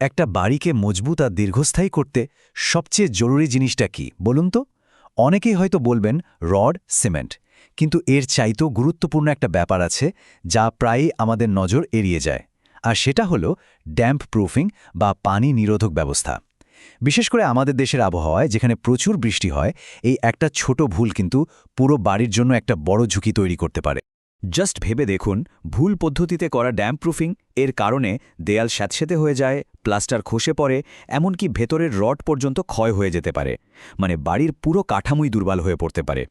একটা বাড়িকে মজবুত আর দীর্ঘস্থায়ী করতে সবচেয়ে জরুরি জিনিসটা কি বলুন তো? অনেকেই হয়তো বলবেন রড, সিমেন্ট। কিন্তু এর চাইতেও গুরুত্বপূর্ণ একটা ব্যাপার আছে যা প্রায়ই আমাদের নজর এড়িয়ে যায়। আর সেটা হলো ড্যাম্প প্রুফিং বা পানি নিরোধক ব্যবস্থা। বিশেষ করে আমাদের দেশের আবহাওয়ায় যেখানে প্রচুর বৃষ্টি হয়, এই একটা ছোট ভুল কিন্তু পুরো বাড়ির জন্য একটা বড় ঝুঁকি তৈরি করতে পারে। জাস্ট ভেবে দেখুন, ভুল পদ্ধতিতে করা ড্যাম্প প্রুফিং এর কারণে দেয়াল স্যাঁতসেঁতে হয়ে যায়, প্লাস্টার খসে পড়ে, এমনকি ভেতরের রড পর্যন্ত ক্ষয় হয়ে যেতে পারে। মানে বাড়ির পুরো কাঠামোই দুর্বল হয়ে পড়তে পারে।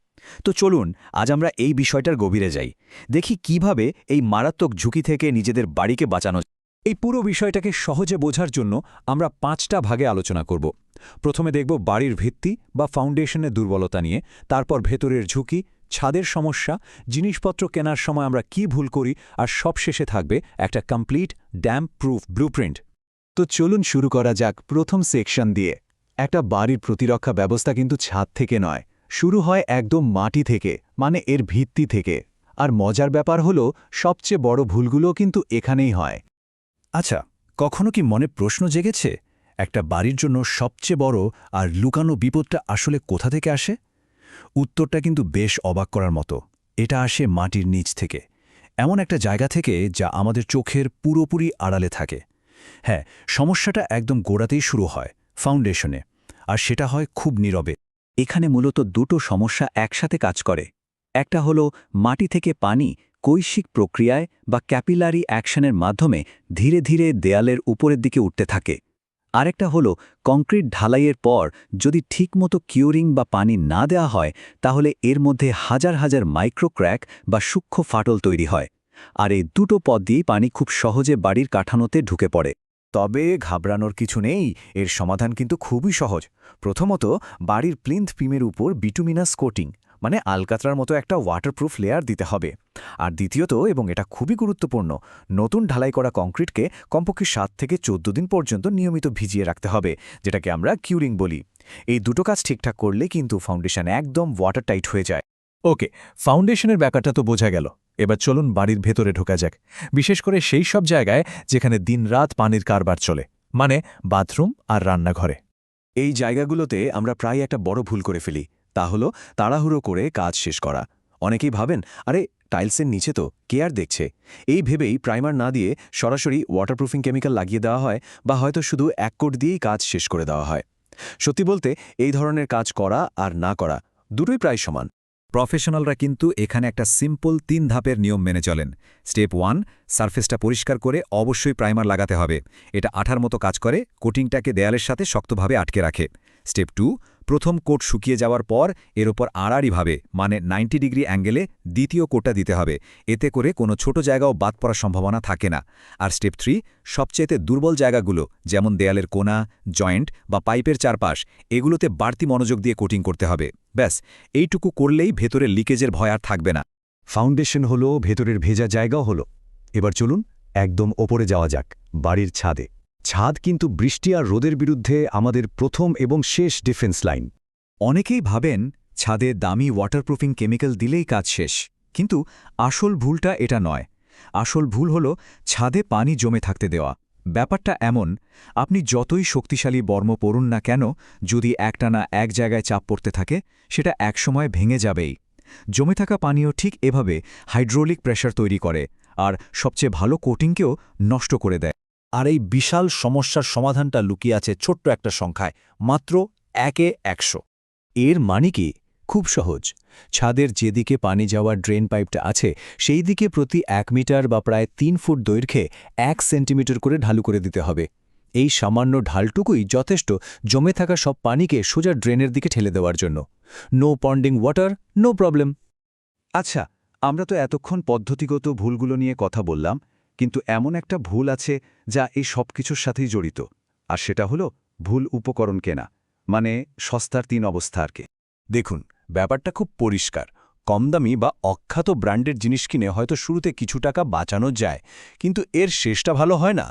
তো চলুন আজ আমরা এই বিষয়টার গভীরে যাই, দেখি কিভাবে এই মারাত্মক ঝুঁকি থেকে নিজেদের বাড়িকে বাঁচানো যায়। এই পুরো বিষয়টাকে সহজে বোঝার জন্য আমরা 5টা ভাগে আলোচনা করব। প্রথমে দেখব বাড়ির ভিত্তি বা ফাউন্ডেশনের দুর্বলতা নিয়ে, তারপর ভেতরের ঝুঁকি, ছাদের সমস্যা, জিনিসপত্র কেনার সময় আমরা কি ভুল করি, আর সবশেষে থাকবে একটা কমপ্লিট ড্যাম্প প্রুফ ব্লুপ্রিন্ট। তো চলুন শুরু করা যাক প্রথম সেকশন দিয়ে। একটা বাড়ির প্রতিরক্ষা ব্যবস্থা কিন্তু ছাদ থেকে নয়, শুরু হয় একদম মাটি থেকে, মানে এর ভিত্তি থেকে। আর মজার ব্যাপার হলো সবচেয়ে বড় ভুলগুলো কিন্তু এখানেই হয়। আচ্ছা, কখনো কি মনে প্রশ্ন জেগেছে একটা বাড়ির জন্য সবচেয়ে বড় আর লুকানো বিপদটা আসলে কোথা থেকে আসে? উত্তরটা কিন্তু বেশ অবাক করার মতো। এটা আসে মাটির নিচ থেকে, এমন একটা জায়গা থেকে যা আমাদের চোখের পুরোপুরি আড়ালে থাকে। হ্যাঁ, সমস্যাটা একদম গোড়াতেই শুরু হয়, ফাউন্ডেশনে। আর সেটা হয় খুব নীরবে। এখানে মূলত দুটো সমস্যা একসাথে কাজ করে। একটা হলো মাটি থেকে পানি কৈশিক প্রক্রিয়ায় বা ক্যাপিলারি অ্যাকশনের মাধ্যমে ধীরে ধীরে দেয়ালের উপরের দিকে উঠতে থাকে। আরেকটা হলো কংক্রিট ঢালাইয়ের পর যদি ঠিকমতো কিউরিং বা পানি না দেওয়া হয়, তাহলে এর মধ্যে হাজার হাজার মাইক্রো ক্র্যাক বা সূক্ষ্ম ফাটল তৈরি হয়। আর এই দুটো পথ দিয়েই পানি খুব সহজে বাড়ির কাঠামোতে ঢুকে পড়ে। তবে ঘাবড়ানোর কিছু নেই, এর সমাধান কিন্তু খুবই সহজ। প্রথমত, বাড়ির প্লিন্থ বিমের উপর বিটুমিনাস কোটিং, মানে আলকাতরার মতো একটা ওয়াটারপ্রুফ লেয়ার দিতে হবে। আর দ্বিতীয়ত, এবং এটা খুবই গুরুত্বপূর্ণ, নতুন ঢালাই করা কংক্রিটকে কমপক্ষে 7 থেকে 14 দিন পর্যন্ত নিয়মিত ভিজিয়ে রাখতে হবে, যেটাকে আমরা কিউরিং বলি। এই দুটো কাজ ঠিকঠাক করলে কিন্তু ফাউন্ডেশন একদম ওয়াটার টাইট হয়ে যায়। ওকে, ফাউন্ডেশনের ব্যাপারটা তো বোঝা গেল। এবার চলুন বাড়ির ভেতরে ঢোকা যাক, বিশেষ করে সেই সব জায়গায় যেখানে দিনরাত পানির কারবার চলে, মানে বাথরুম আর রান্নাঘরে। এই জায়গাগুলোতে আমরা প্রায় একটা বড় ভুল করে ফেলি, তা হলো তাড়াহুড়ো করে কাজ শেষ করা। অনেকেই ভাবেন, আরে টাইলসের নিচে তো কে আর দেখছে, এই ভেবেই প্রাইমার না দিয়ে সরাসরি ওয়াটারপ্রুফিং কেমিক্যাল লাগিয়ে দেওয়া হয়, বা হয়তো শুধু এক কোট দিয়েই কাজ শেষ করে দেওয়া হয়। সত্যি বলতে এই ধরনের কাজ করা আর না করা দুটোই প্রায় সমান। প্রফেশনালরা কিন্তু এখানে একটা সিম্পল 3 ধাপের নিয়ম মেনে চলেন। স্টেপ 1, সারফেসটা পরিষ্কার করে অবশ্যই প্রাইমার লাগাতে হবে। এটা আঠার মতো কাজ করে, কোটিংটাকে দেয়ালের সাথে শক্তভাবে আটকে রাখে। স্টেপ 2, প্রথম কোট শুকিয়ে যাওয়ার পর এর ওপর আড়াআড়িভাবে, মানে 90 ডিগ্রি অ্যাঙ্গেলে দ্বিতীয় কোটটা দিতে হবে। এতে করে কোনো ছোট জায়গাও বাদ পড়ার সম্ভাবনা থাকে না। আর স্টেপ 3, সবচেয়ে দুর্বল জায়গাগুলো যেমন দেয়ালের কোণা, জয়েন্ট বা পাইপের চারপাশ, এগুলোতে বাড়তি মনোযোগ দিয়ে কোটিং করতে হবে। ব্যাস, এইটুকু করলেই ভেতরে লিকেজের ভয় আর থাকবে না। ফাউন্ডেশন হলো ভেতরের ভেজা জায়গাও হলো। এবার চলুন একদম ওপরে যাওয়া যাক, বাড়ির ছাদে। ছাদ কিন্তু বৃষ্টি আর রোদের বিরুদ্ধে আমাদের প্রথম এবং শেষ ডিফেন্স লাইন। অনেকেই ভাবেন ছাদে দামি ওয়াটারপ্রুফিং কেমিক্যাল দিলেই কাজ শেষ, কিন্তু আসল ভুলটা এটা নয়। আসল ভুল হলো ছাদে পানি জমে থাকতে দেওয়া। ব্যাপারটা এমন, আপনি যতই শক্তিশালী বর্ম পরুন না কেন, যদি একটানা এক জায়গায় চাপ পড়তে থাকে, সেটা একসময় ভেঙে যাবেই। জমে থাকা পানিও ঠিক এভাবে হাইড্রোলিক প্রেশার তৈরি করে, আর সবচেয়ে ভালো কোটিংকেও নষ্ট করে দেয়। আর এই বিশাল সমস্যার সমাধানটা লুকিয়ে আছে ছোট্ট একটা সংখ্যায়, মাত্র 1-এ 100। এর মানে কি? খুব সহজ। ছাদের যেদিকে পানি যাওয়ার ড্রেন পাইপটা আছে, সেই দিকে প্রতি 1 মিটার বা প্রায় 3 ফুট দৈর্ঘ্যে 1 সেন্টিমিটার করে ঢালু করে দিতে হবে। এই সামান্য ঢালটুকুই যথেষ্ট জমে থাকা সব পানিকে সোজা ড্রেনের দিকে ঠেলে দেওয়ার জন্য। No ponding water, no problem. আচ্ছা, আমরা তো এতক্ষণ পদ্ধতিগত ভুলগুলো নিয়ে কথা বললাম, কিন্তু এমন একটা ভুল আছে যা এই সব কিছুর সাথেই জড়িত। আর সেটা হলো ভুল উপকরণ কেনা, মানে সস্তার 3 অবস্থা আর কি। দেখুন, ব্যাপারটা খুব পরিষ্কার। কম দামি বা অখ্যাত ব্র্যান্ডের জিনিস কিনে হয়তো শুরুতে কিছু টাকা বাঁচানো যায়, কিন্তু এর শেষটা ভালো হয় না।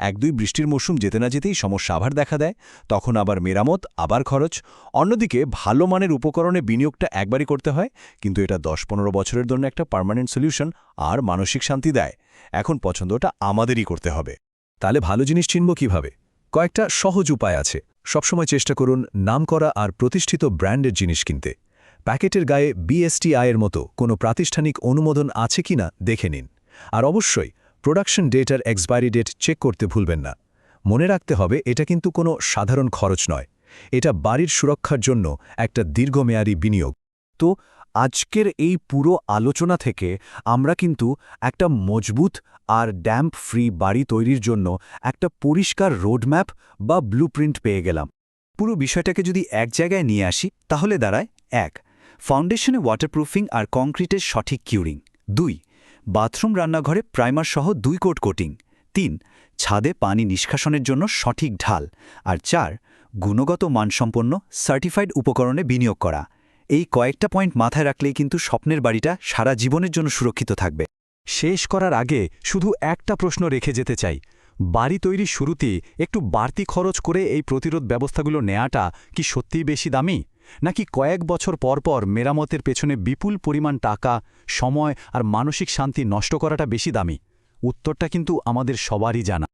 1-2 বৃষ্টির মৌসুম যেতে না যেতেই সমস্যা আবার দেখা দেয়, তখন আবার মেরামত, আবার খরচ। অন্যদিকে ভালো মানের উপকরণে বিনিয়োগটা একবারই করতে হয়, কিন্তু এটা 10-15 বছরের জন্য একটা পার্মানেন্ট সলিউশন আর মানসিক শান্তি দেয়। এখন পছন্দটা আমাদেরই করতে হবে। তাহলে ভালো জিনিস চিনব কিভাবে? কয়েকটা সহজ উপায় আছে। সবসময় চেষ্টা করুন নামকরা আর প্রতিষ্ঠিত ব্র্যান্ডের জিনিস কিনতে। প্যাকেটের গায়ে BSTI এর মতো কোনো প্রাতিষ্ঠানিক অনুমোদন আছে কিনা দেখে নিন। আর অবশ্যই প্রোডাকশন ডেটার এক্সপায়ারি ডেট চেক করতে ভুলবেন না। মনে রাখতে হবে এটা কিন্তু কোনো সাধারণ খরচ নয়, এটা বাড়ির সুরক্ষার জন্য একটা দীর্ঘমেয়াদী বিনিয়োগ। তো আজকের এই পুরো আলোচনা থেকে আমরা কিন্তু একটা মজবুত আর ড্যাম্প ফ্রি বাড়ি তৈরির জন্য একটা পরিষ্কার রোডম্যাপ বা ব্লুপ্রিন্ট পেয়ে গেলাম। পুরো বিষয়টাকে যদি এক জায়গায় নিয়ে আসি তাহলে দাঁড়ায় ১. ফাউন্ডেশনে ওয়াটারপ্রুফিং আর কংক্রিটের সঠিক কিউরিং। ২. বাথরুম রান্নাঘরে প্রাইমার সহ ২ কোট কোটিং। ৩. ছাদে পানি নিষ্কাশনের জন্য সঠিক ঢাল। আর ৪. গুণগত মানসম্পন্ন সার্টিফাইড উপকরণে বিনিয়োগ করা। এই কয়েকটা পয়েন্ট মাথায় রাখলেই কিন্তু স্বপ্নের বাড়িটা সারা জীবনের জন্য সুরক্ষিত থাকবে। শেষ করার আগে শুধু একটা প্রশ্ন রেখে যেতে চাই, বাড়ি তৈরির শুরুতেই একটু বাড়তি খরচ করে এই প্রতিরোধ ব্যবস্থাগুলো নেওয়াটা কি সত্যিই বেশি দামি, নাকি কয়েক বছর পর পর মেরামতের পেছনে বিপুল পরিমাণ টাকা, সময় আর মানসিক শান্তি নষ্ট করাটা বেশি দামি? উত্তরটা কিন্তু আমাদের সবারই জানা।